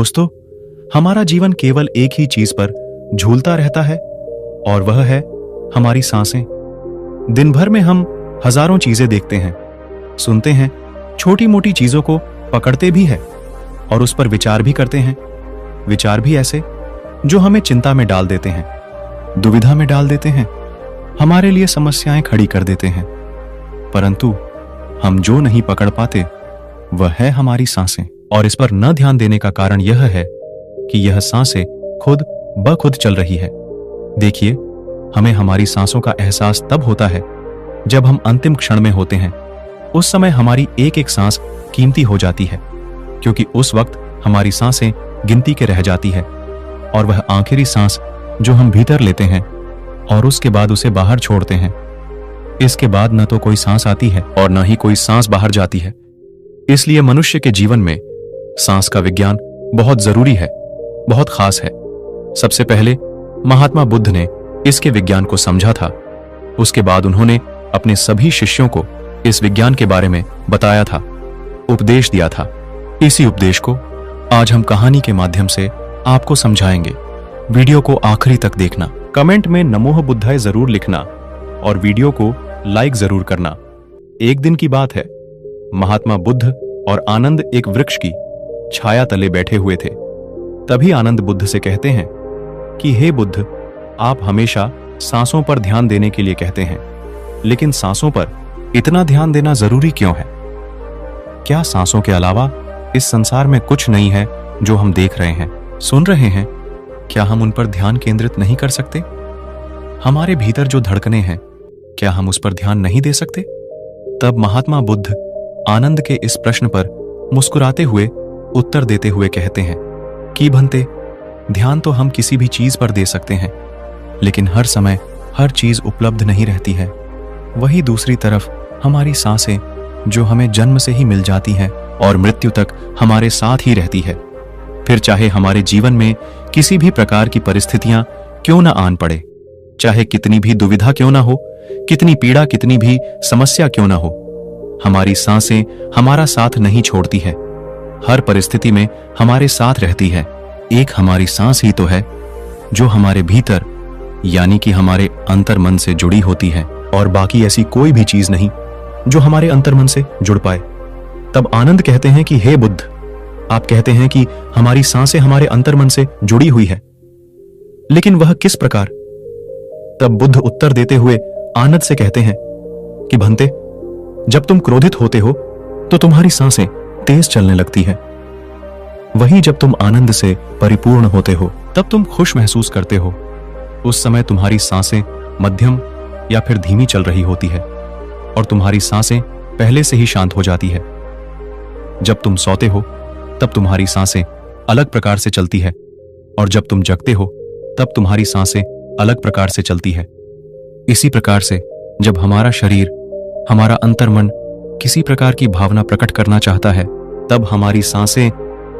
दोस्तों, हमारा जीवन केवल एक ही चीज पर झूलता रहता है और वह है हमारी सांसें। दिन भर में हम हजारों चीजें देखते हैं, सुनते हैं, छोटी मोटी चीजों को पकड़ते भी हैं और उस पर विचार भी करते हैं। विचार भी ऐसे जो हमें चिंता में डाल देते हैं, दुविधा में डाल देते हैं, हमारे लिए समस्याएं खड़ी कर देते हैं। परंतु हम जो नहीं पकड़ पाते वह है हमारी सांसें। और इस पर न ध्यान देने का कारण यह है कि यह सांसें खुद ब खुद चल रही है। देखिए, हमें हमारी सांसों का एहसास तब होता है जब हम अंतिम क्षण में होते हैं। उस समय हमारी एक एक सांस कीमती हो जाती है, क्योंकि उस वक्त हमारी सांसें गिनती के रह जाती है और वह आखिरी सांस जो हम भीतर लेते हैं और उसके बाद उसे बाहर छोड़ते हैं, इसके बाद न तो कोई सांस आती है और न ही कोई सांस बाहर जाती है। इसलिए मनुष्य के जीवन में सांस का विज्ञान बहुत जरूरी है, बहुत खास है। सबसे पहले महात्मा बुद्ध ने इसके विज्ञान को समझा था। उसके बाद उन्होंने अपने सभी शिष्यों को इस विज्ञान के बारे में बताया था, उपदेश दिया था। इसी उपदेश को आज हम कहानी के माध्यम से आपको समझाएंगे। वीडियो को आखिरी तक देखना, कमेंट में नमोः बुद्धाय जरूर लिखना और वीडियो को लाइक जरूर करना। एक दिन की बात है, महात्मा बुद्ध और आनंद एक वृक्ष की छाया तले बैठे हुए थे। तभी आनंद बुद्ध से कहते हैं कि हे बुद्ध, आप हमेशा सांसों पर ध्यान देने के लिए कहते हैं, लेकिन सांसों पर इतना ध्यान देना जरूरी क्यों है? क्या सांसों के अलावा इस संसार में कुछ नहीं है जो हम देख रहे हैं, सुन रहे हैं? क्या हम उन पर ध्यान केंद्रित नहीं कर सकते? हमारे भीतर जो धड़कनें हैं, क्या हम उस पर ध्यान नहीं दे सकते? तब महात्मा बुद्ध आनंद के इस प्रश्न पर मुस्कुराते हुए उत्तर देते हुए कहते हैं कि भंते, ध्यान तो हम किसी भी चीज पर दे सकते हैं, लेकिन हर समय हर चीज उपलब्ध नहीं रहती है। वही दूसरी तरफ हमारी सांसें जो हमें जन्म से ही मिल जाती हैं और मृत्यु तक हमारे साथ ही रहती है। फिर चाहे हमारे जीवन में किसी भी प्रकार की परिस्थितियां क्यों न आन पड़े, चाहे कितनी भी दुविधा क्यों ना हो, कितनी पीड़ा, कितनी भी समस्या क्यों ना हो, हमारी सांसें हमारा साथ नहीं छोड़ती है। हर परिस्थिति में हमारे साथ रहती है। एक हमारी सांस ही तो है जो हमारे भीतर यानी कि हमारे अंतर्मन से जुड़ी होती है, और बाकी ऐसी कोई भी चीज नहीं जो हमारे अंतर्मन से जुड़ पाए। तब आनंद कहते हैं कि हे बुद्ध, आप कहते हैं कि हमारी सांसें हमारे अंतर्मन से जुड़ी हुई है, लेकिन वह किस प्रकार? तब बुद्ध उत्तर देते हुए आनंद से कहते हैं कि भंते, जब तुम क्रोधित होते हो तो तुम्हारी सांसें तेज चलने लगती है। वहीं जब तुम आनंद से परिपूर्ण होते हो तब तुम खुश महसूस करते हो। उस समय तुम्हारी सांसें मध्यम या फिर धीमी चल रही होती है और तुम्हारी सांसें पहले से ही शांत हो जाती है। जब तुम सोते हो तब तुम्हारी सांसें अलग प्रकार से चलती है और जब तुम जगते हो तब तुम्हारी सांसें अलग प्रकार से चलती है। इसी प्रकार से जब हमारा शरीर, हमारा अंतर्मन किसी प्रकार की भावना प्रकट करना चाहता है, तब हमारी सांसें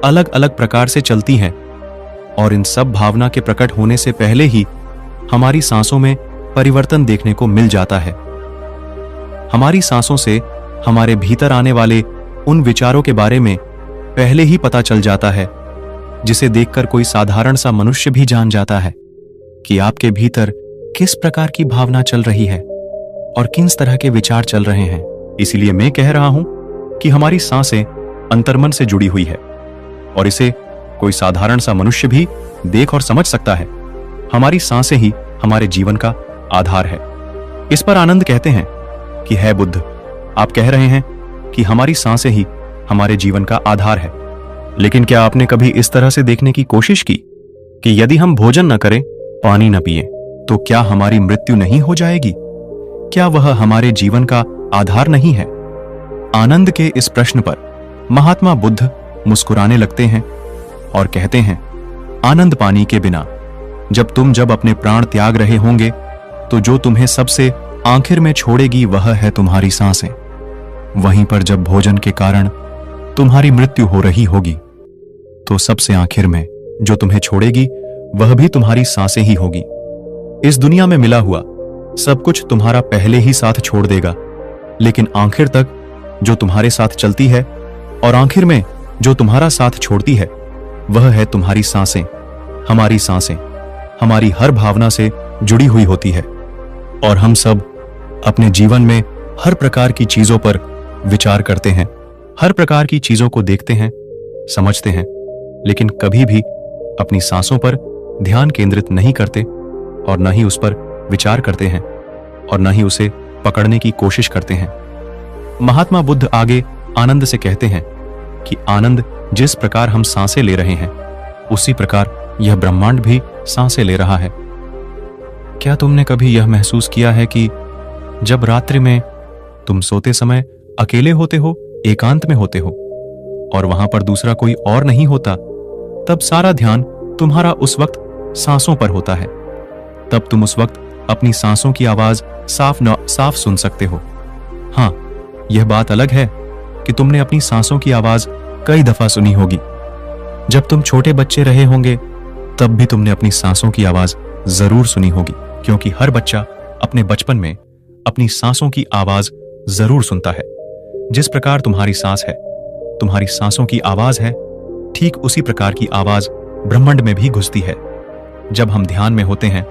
अलग अलग प्रकार से चलती हैं और इन सब भावना के प्रकट होने से पहले ही हमारी सांसों में परिवर्तन देखने को मिल जाता है। हमारी सांसों से हमारे भीतर आने वाले उन विचारों के बारे में पहले ही पता चल जाता है, जिसे देखकर कोई साधारण सा मनुष्य भी जान जाता है कि आपके भीतर किस प्रकार की भावना चल रही है और किस तरह के विचार चल रहे हैं। इसीलिए मैं कह रहा हूं कि हमारी सांसें अंतर्मन से जुड़ी हुई है और इसे कोई साधारण सा मनुष्य भी देख और समझ सकता है। हमारी सांसें ही हमारे जीवन का आधार है। इस पर आनंद कहते हैं कि हे बुद्ध, आप कह रहे हैं कि हमारी सांसें ही हमारे जीवन का आधार है, लेकिन क्या आपने कभी इस तरह से देखने की कोशिश की कि यदि हम भोजन न करें, पानी न पिए, तो क्या हमारी मृत्यु नहीं हो जाएगी? क्या वह हमारे जीवन का आधार नहीं है? आनंद के इस प्रश्न पर महात्मा बुद्ध मुस्कुराने लगते हैं और कहते हैं, आनंद पानी के बिना जब अपने प्राण त्याग रहे होंगे तो जो तुम्हें सबसे आखिर में छोड़ेगी वह है तुम्हारी सांसें। वहीं पर जब भोजन के कारण तुम्हारी मृत्यु हो रही होगी तो सबसे आखिर में जो तुम्हें छोड़ेगी वह भी तुम्हारी सांसें ही होगी। इस दुनिया में मिला हुआ सब कुछ तुम्हारा पहले ही साथ छोड़ देगा, लेकिन आखिर तक जो तुम्हारे साथ चलती है और आखिर में जो तुम्हारा साथ छोड़ती है वह है तुम्हारी सांसें। हमारी सांसें हमारी हर भावना से जुड़ी हुई होती है और हम सब अपने जीवन में हर प्रकार की चीजों पर विचार करते हैं, हर प्रकार की चीजों को देखते हैं, समझते हैं, लेकिन कभी भी अपनी सांसों पर ध्यान केंद्रित नहीं करते और न ही उस पर विचार करते हैं और न ही उसे पकड़ने की कोशिश करते हैं। महात्मा बुद्ध आगे आनंद से कहते हैं कि आनंद जिस प्रकार हम सांसें ले रहे हैं, उसी प्रकार यह ब्रह्मांड भी सांसें ले रहा है। क्या तुमने कभी यह महसूस किया है कि जब रात्रि में तुम सोते समय अकेले होते हो, एकांत में होते हो और वहां पर दूसरा कोई और नहीं होता, तब सारा ध्यान तुम्हारा उस वक्त सांसों पर होता है। तब तुम उस वक्त अपनी सांसों की आवाज साफ सुन सकते हो। हाँ, यह बात अलग है कि तुमने अपनी सांसों की आवाज कई दफा सुनी होगी। जब तुम छोटे बच्चे रहे होंगे तब भी तुमने अपनी सांसों की आवाज जरूर सुनी होगी, क्योंकि हर बच्चा अपने बचपन में अपनी सांसों की आवाज जरूर सुनता है। जिस प्रकार तुम्हारी सांस है, तुम्हारी सांसों की आवाज है, ठीक उसी प्रकार की आवाज ब्रह्मांड में भी घुसती है। जब हम ध्यान में होते हैं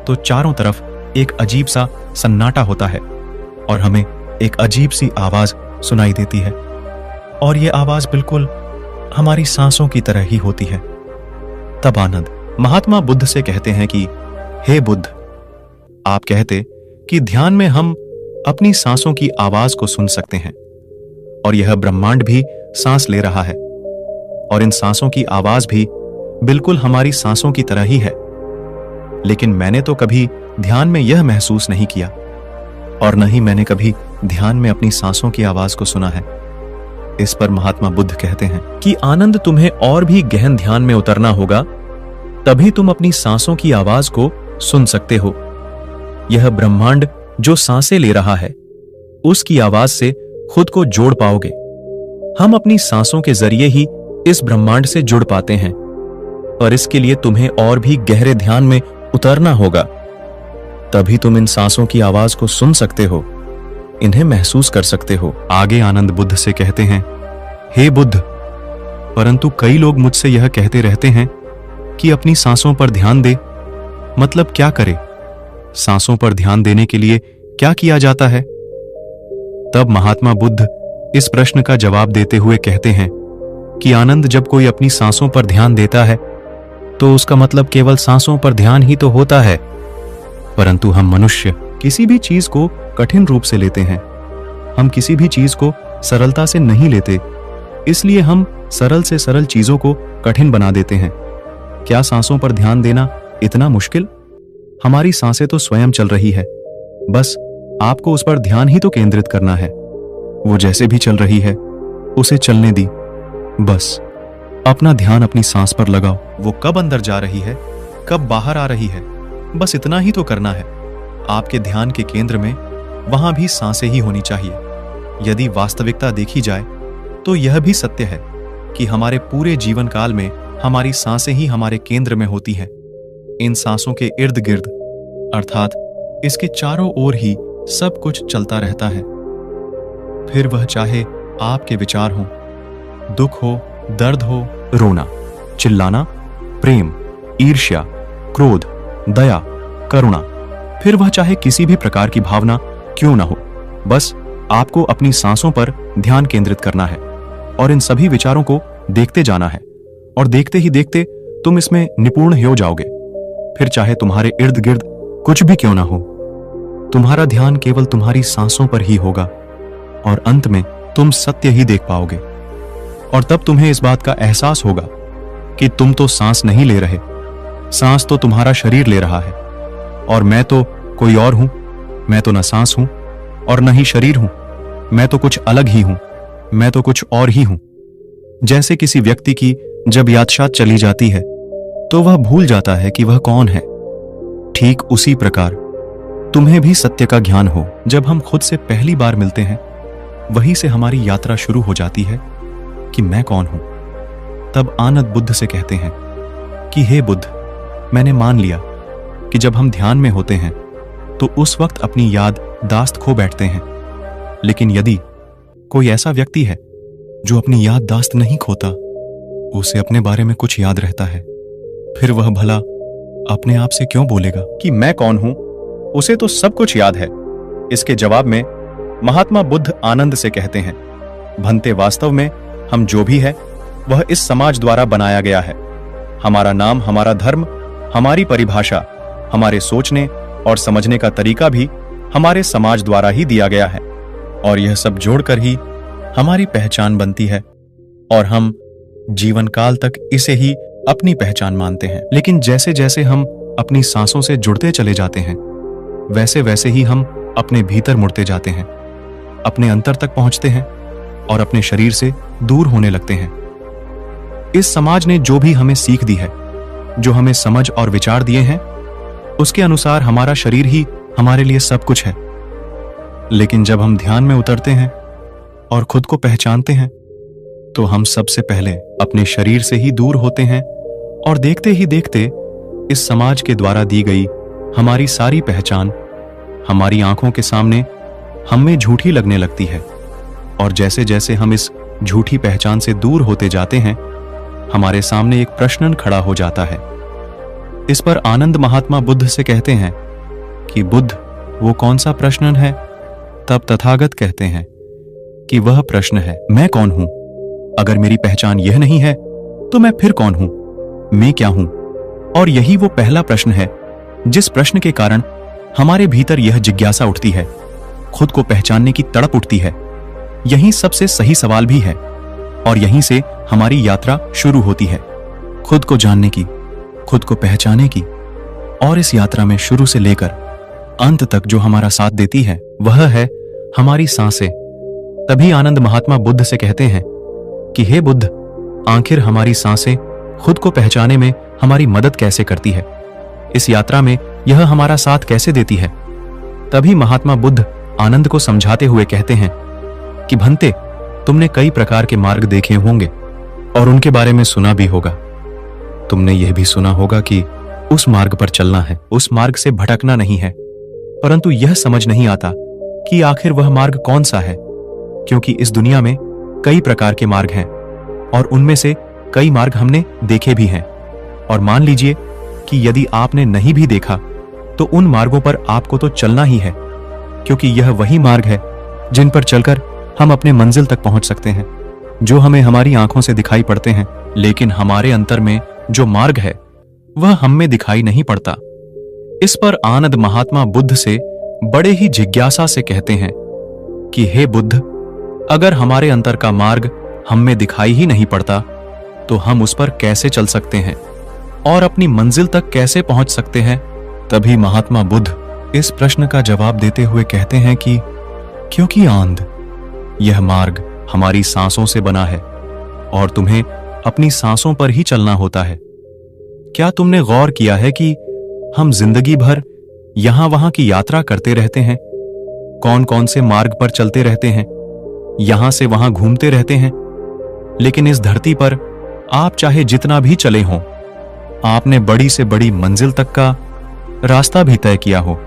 तो चारों तरफ एक अजीब सा सन्नाटा होता है और हमें एक अजीब सी आवाज सुनाई देती है और यह आवाज बिल्कुल हमारी सांसों की तरह ही होती है। तब आनंद महात्मा बुद्ध से कहते हैं कि हे बुद्ध, आप कहते कि ध्यान में हम अपनी सांसों की आवाज को सुन सकते हैं और यह ब्रह्मांड भी सांस ले रहा है और इन सांसों की आवाज भी बिल्कुल हमारी सांसों की तरह ही है। लेकिन मैंने तो कभी ध्यान में यह महसूस नहीं किया और न ही मैंने कभी ध्यान में अपनी सांसों की आवाज को सुना है। इस पर महात्मा बुद्ध कहते हैं कि आनंद, तुम्हें और भी गहन ध्यान में उतरना होगा, तभी तुम अपनी सांसों की आवाज को सुन सकते हो। यह ब्रह्मांड जो सांसें ले रहा है, उसकी आवाज से खुद को जोड़ पाओगे। हम अपनी सांसों के जरिए ही इस ब्रह्मांड से जुड़ पाते हैं, पर इसके लिए तुम्हें और भी गहरे ध्यान में उतरना होगा। तभी तुम इन सांसों की आवाज को सुन सकते हो, इन्हें महसूस कर सकते हो। आगे आनंद बुद्ध से कहते हैं, हे बुद्ध, परंतु कई लोग मुझसे यह कहते रहते हैं कि अपनी सांसों पर ध्यान दे। मतलब क्या करे? सांसों पर ध्यान देने के लिए क्या किया जाता है? तब महात्मा बुद्ध इस प्रश्न का जवाब देते हुए कहते हैं कि आनंद, जब कोई अपनी सांसों पर ध्यान देता है तो उसका मतलब केवल सांसों पर ध्यान ही तो होता है। परंतु हम मनुष्य किसी भी चीज को कठिन रूप से लेते हैं। हम किसी भी चीज को सरलता से नहीं लेते, इसलिए हम सरल से सरल चीजों को कठिन बना देते हैं। क्या सांसों पर ध्यान देना इतना मुश्किल? हमारी सांसें तो स्वयं चल रही है, बस आपको उस पर ध्यान ही तो केंद्रित करना है। वो जैसे भी चल रही है उसे चलने दी, बस अपना ध्यान अपनी सांस पर लगाओ। वो कब अंदर जा रही है, कब बाहर आ रही है, बस इतना ही तो करना है। आपके ध्यान के केंद्र में वहां भी सांसें ही होनी चाहिए। यदि वास्तविकता देखी जाए तो यह भी सत्य है कि हमारे पूरे जीवन काल में हमारी सांसें ही हमारे केंद्र में होती हैं। इन सांसों के इर्द गिर्द, अर्थात इसके चारों ओर ही सब कुछ चलता रहता है। फिर वह चाहे आपके विचार हो, दुख हो, दर्द हो, रोना, चिल्लाना, प्रेम, ईर्ष्या, क्रोध, दया, करुणा, फिर वह चाहे किसी भी प्रकार की भावना क्यों ना हो, बस आपको अपनी सांसों पर ध्यान केंद्रित करना है और इन सभी विचारों को देखते जाना है और देखते ही देखते तुम इसमें निपुण हो जाओगे। फिर चाहे तुम्हारे इर्द गिर्द कुछ भी क्यों ना हो, तुम्हारा ध्यान केवल तुम्हारी सांसों पर ही होगा और अंत में तुम सत्य ही देख पाओगे। और तब तुम्हें इस बात का एहसास होगा कि तुम तो सांस नहीं ले रहे, सांस तो तुम्हारा शरीर ले रहा है और मैं तो कोई और हूं। मैं तो न सांस हूं और न ही शरीर हूं, मैं तो कुछ अलग ही हूं, मैं तो कुछ और ही हूं। जैसे किसी व्यक्ति की जब याददाश्त चली जाती है तो वह भूल जाता है कि वह कौन है, ठीक उसी प्रकार तुम्हें भी सत्य का ज्ञान हो। जब हम खुद से पहली बार मिलते हैं, वहीं से हमारी यात्रा शुरू हो जाती है कि मैं कौन हूं। तब आनंद बुद्ध से कहते हैं कि हे बुद्ध, मैंने मान लिया कि जब हम ध्यान में होते हैं तो उस वक्त अपनी याद दाश्त खो बैठते हैं। लेकिन यदि कोई ऐसा व्यक्ति है जो अपनी याद दाश्त नहीं खोता, उसे अपने बारे में कुछ याद रहता है, फिर वह भला अपने आप से क्यों बोलेगा कि मैं कौन हूं? उसे तो सब कुछ याद है। इसके जवाब में महात्मा बुद्ध आनंद से कहते हैं, भंते वास्तव में हम जो भी है वह इस समाज द्वारा बनाया गया है। हमारा नाम, हमारा धर्म, हमारी परिभाषा, हमारे सोचने और समझने का तरीका भी हमारे समाज द्वारा ही दिया गया है, और यह सब जोड़कर ही हमारी पहचान बनती है, और हम जीवन काल तक इसे ही अपनी पहचान मानते हैं। लेकिन जैसे जैसे हम अपनी सांसों से जुड़ते चले जाते हैं, वैसे वैसे ही हम अपने भीतर मुड़ते जाते हैं, अपने अंतर तक पहुंचते हैं और अपने शरीर से दूर होने लगते हैं। इस समाज ने जो भी हमें सीख दी है, जो हमें समझ और विचार दिए हैं, उसके अनुसार हमारा शरीर ही हमारे लिए सब कुछ है। लेकिन जब हम ध्यान में उतरते हैं और खुद को पहचानते हैं, तो हम सबसे पहले अपने शरीर से ही दूर होते हैं, और देखते ही देखते इस समाज के द्वारा दी गई हमारी सारी पहचान हमारी आंखों के सामने हमें झूठी लगने लगती है। और जैसे जैसे हम इस झूठी पहचान से दूर होते जाते हैं, हमारे सामने एक प्रश्न खड़ा हो जाता है। इस पर आनंद महात्मा बुद्ध से कहते हैं कि बुद्ध, वो कौन सा प्रश्न है? तब तथागत कहते हैं कि वह प्रश्न है, मैं कौन हूं? अगर मेरी पहचान यह नहीं है तो मैं फिर कौन हूं? मैं क्या हूं? और यही वो पहला प्रश्न है जिस प्रश्न के कारण हमारे भीतर यह जिज्ञासा उठती है, खुद को पहचानने की तड़प उठती है। यही सबसे सही सवाल भी है, और यहीं से हमारी यात्रा शुरू होती है, खुद को जानने की, खुद को पहचाने की। और इस यात्रा में शुरू से लेकर अंत तक जो हमारा साथ देती है, वह है हमारी सांसें। तभी आनंद महात्मा बुद्ध से कहते हैं कि हे बुद्ध, आखिर हमारी सांसें खुद को पहचाने में हमारी मदद कैसे करती है? इस यात्रा में यह हमारा साथ कैसे देती है? तभी महात्मा बुद्ध आनंद को समझाते हुए कहते हैं कि भंते, तुमने कई प्रकार के मार्ग देखे होंगे और उनके बारे में सुना भी होगा। तुमने यह भी सुना होगा कि उस मार्ग पर चलना है, उस मार्ग से भटकना नहीं है। परंतु यह समझ नहीं आता कि आखिर वह मार्ग कौन सा है, क्योंकि इस दुनिया में कई प्रकार के मार्ग हैं, और उनमें से कई मार्ग हमने देखे भी हैं। और मान लीजिए कि यदि आपने नहीं भी देखा, तो उन मार्गों पर आपको तो चलना ही है, क्योंकि यह वही मार्ग है जिन पर चलकर हम अपने मंजिल तक पहुंच सकते हैं, जो हमें हमारी आंखों से दिखाई पड़ते हैं। लेकिन हमारे अंतर में जो मार्ग है, वह हम में दिखाई नहीं पड़ता। इस पर आनंद महात्मा बुद्ध से बड़े ही जिज्ञासा से कहते हैं कि हे बुद्ध, अगर हमारे अंतर का मार्ग हम में दिखाई ही नहीं पड़ता, तो हम उस पर कैसे चल सकते हैं और अपनी मंजिल तक कैसे पहुंच सकते हैं? तभी महात्मा बुद्ध इस प्रश्न का जवाब देते हुए कहते हैं कि क्योंकि आनंद, यह मार्ग हमारी सांसों से बना है, और तुम्हें अपनी सांसों पर ही चलना होता है। क्या तुमने गौर किया है कि हम जिंदगी भर यहां वहां की यात्रा करते रहते हैं, कौन कौन से मार्ग पर चलते रहते हैं, यहां से वहां घूमते रहते हैं, लेकिन इस धरती पर आप चाहे जितना भी चले हों, आपने बड़ी से बड़ी मंजिल तक का रास्ता भी तय किया हो,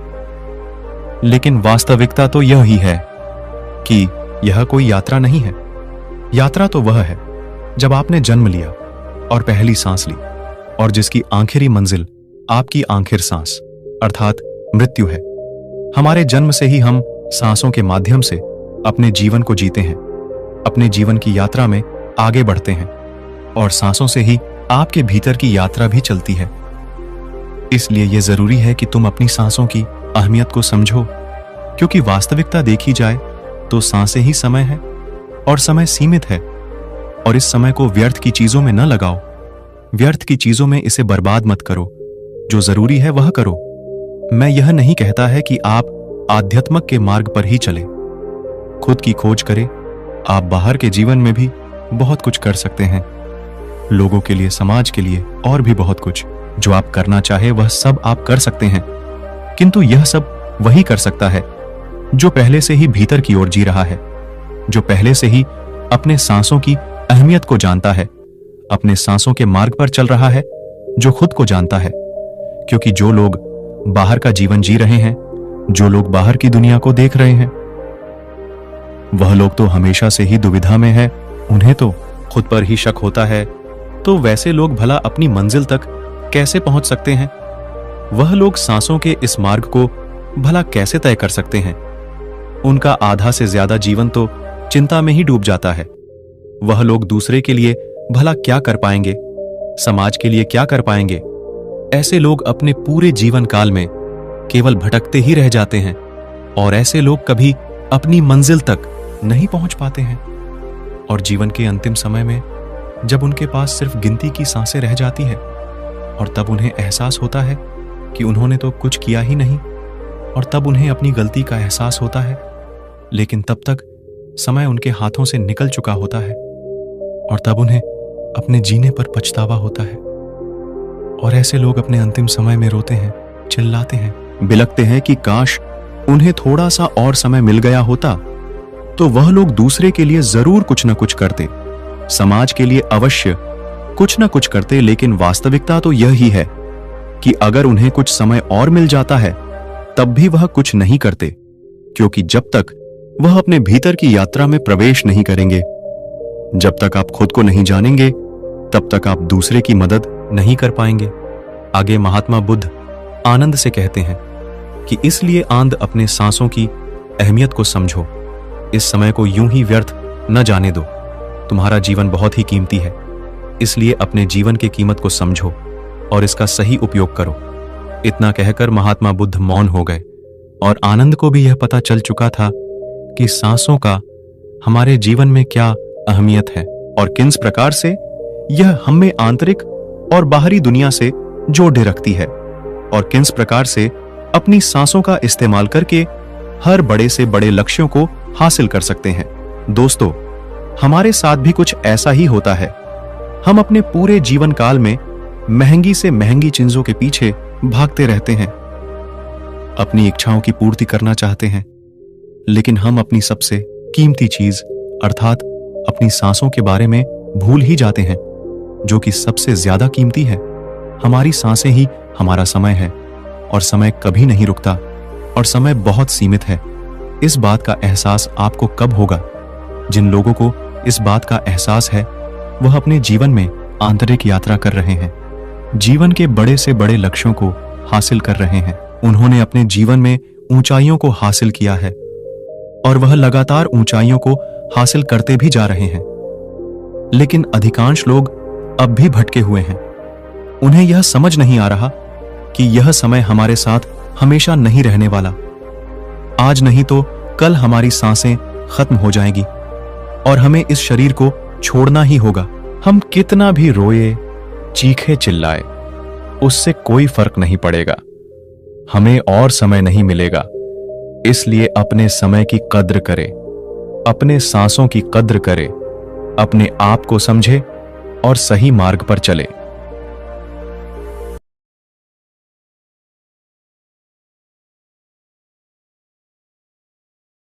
लेकिन वास्तविकता तो यह ही है कि यह कोई यात्रा नहीं है। यात्रा तो वह है जब आपने जन्म लिया और पहली सांस ली, और जिसकी आखिरी मंजिल आपकी आखिर सांस अर्थात मृत्यु है। हमारे जन्म से ही हम सांसों के माध्यम से अपने जीवन को जीते हैं, अपने जीवन की यात्रा में आगे बढ़ते हैं, और सांसों से ही आपके भीतर की यात्रा भी चलती है। इसलिए यह जरूरी है कि तुम अपनी सांसों की अहमियत को समझो, क्योंकि वास्तविकता देखी जाए तो सांसें ही समय है, और समय सीमित है। और इस समय को व्यर्थ की चीजों में न लगाओ, व्यर्थ की चीजों में इसे बर्बाद मत करो, जो जरूरी है वह करो। मैं यह नहीं कहता है कि आप आध्यात्म के मार्ग पर ही चले, खुद की खोज करें। आप बाहर के जीवन में भी बहुत कुछ कर सकते हैं, लोगों के लिए, समाज के लिए, और भी बहुत कुछ जो आप करना चाहे वह सब आप कर सकते हैं। किंतु यह सब वही कर सकता है जो पहले से ही भीतर की ओर जी रहा है, जो पहले से ही अपने सांसों की अहमियत को जानता है, अपने सांसों के मार्ग पर चल रहा है, जो खुद को जानता है। क्योंकि जो लोग बाहर का जीवन जी रहे हैं, जो लोग बाहर की दुनिया को देख रहे हैं, वह लोग तो हमेशा से ही दुविधा में है। उन्हें तो खुद पर ही शक होता है तो वैसे लोग भला अपनी मंजिल तक कैसे पहुंच सकते हैं? वह लोग सांसों के इस मार्ग को भला कैसे तय कर सकते हैं? उनका आधा से ज्यादा जीवन तो चिंता में ही डूब जाता है। वह लोग दूसरे के लिए भला क्या कर पाएंगे, समाज के लिए क्या कर पाएंगे? ऐसे लोग अपने पूरे जीवन काल में केवल भटकते ही रह जाते हैं और ऐसे लोग कभी अपनी मंजिल तक नहीं पहुंच पाते हैं। और जीवन के अंतिम समय में जब उनके पास सिर्फ गिनती की सांसें रह जाती है और तब उन्हें एहसास होता है कि उन्होंने तो कुछ किया ही नहीं, और तब उन्हें अपनी गलती का एहसास होता है, लेकिन तब तक समय उनके हाथों से निकल चुका होता है और तब उन्हें अपने जीने पर पछतावा होता है। और ऐसे लोग अपने अंतिम समय में रोते हैं, चिल्लाते हैं, बिलखते हैं कि काश उन्हें थोड़ा सा और समय मिल गया होता तो वह लोग दूसरे के लिए जरूर कुछ न कुछ करते, समाज के लिए अवश्य कुछ न कुछ करते। लेकिन वास्तविकता तो यह ही है कि अगर उन्हें कुछ समय और मिल जाता है तब भी वह कुछ नहीं करते, क्योंकि जब तक वह अपने भीतर की यात्रा में प्रवेश नहीं करेंगे, जब तक आप खुद को नहीं जानेंगे, तब तक आप दूसरे की मदद नहीं कर पाएंगे। आगे महात्मा बुद्ध आनंद से कहते हैं कि इसलिए आंध अपने सांसों की अहमियत को समझो, इस समय को यूं ही व्यर्थ न जाने दो। तुम्हारा जीवन बहुत ही कीमती है, इसलिए अपने जीवन की कीमत को समझो और इसका सही उपयोग करो। इतना कहकर महात्मा बुद्ध मौन हो गए और आनंद को भी यह पता चल चुका था कि सांसों का हमारे जीवन में क्या अहमियत है और किस प्रकार से यह हमें आंतरिक और बाहरी दुनिया से जोड़े रखती है, और किस प्रकार से अपनी सांसों का इस्तेमाल करके हर बड़े से बड़े लक्ष्यों को हासिल कर सकते हैं। दोस्तों, हमारे साथ भी कुछ ऐसा ही होता है। हम अपने पूरे जीवन काल में महंगी से महंगी चीजों के पीछे भागते रहते हैं, अपनी इच्छाओं की पूर्ति करना चाहते हैं, लेकिन हम अपनी सबसे कीमती चीज अर्थात अपनी सांसों के बारे में भूल ही जाते हैं, जो कि सबसे ज्यादा कीमती है। हमारी सांसें ही हमारा समय है और समय कभी नहीं रुकता और समय बहुत सीमित है। इस बात का एहसास आपको कब होगा? जिन लोगों को इस बात का एहसास है वह अपने जीवन में आंतरिक यात्रा कर रहे हैं, जीवन के बड़े से बड़े लक्ष्यों को हासिल कर रहे हैं। उन्होंने अपने जीवन में ऊंचाइयों को हासिल किया है और वह लगातार ऊंचाइयों को हासिल करते भी जा रहे हैं। लेकिन अधिकांश लोग अब भी भटके हुए हैं। उन्हें यह समझ नहीं आ रहा कि यह समय हमारे साथ हमेशा नहीं रहने वाला। आज नहीं तो कल हमारी सांसें खत्म हो जाएगी और हमें इस शरीर को छोड़ना ही होगा। हम कितना भी रोए, चीखे, चिल्लाए, उससे कोई फर्क नहीं पड़ेगा। हमें और समय नहीं मिलेगा, इसलिए अपने समय की कद्र करें, अपने सांसों की कद्र करें, अपने आप को समझे और सही मार्ग पर चले।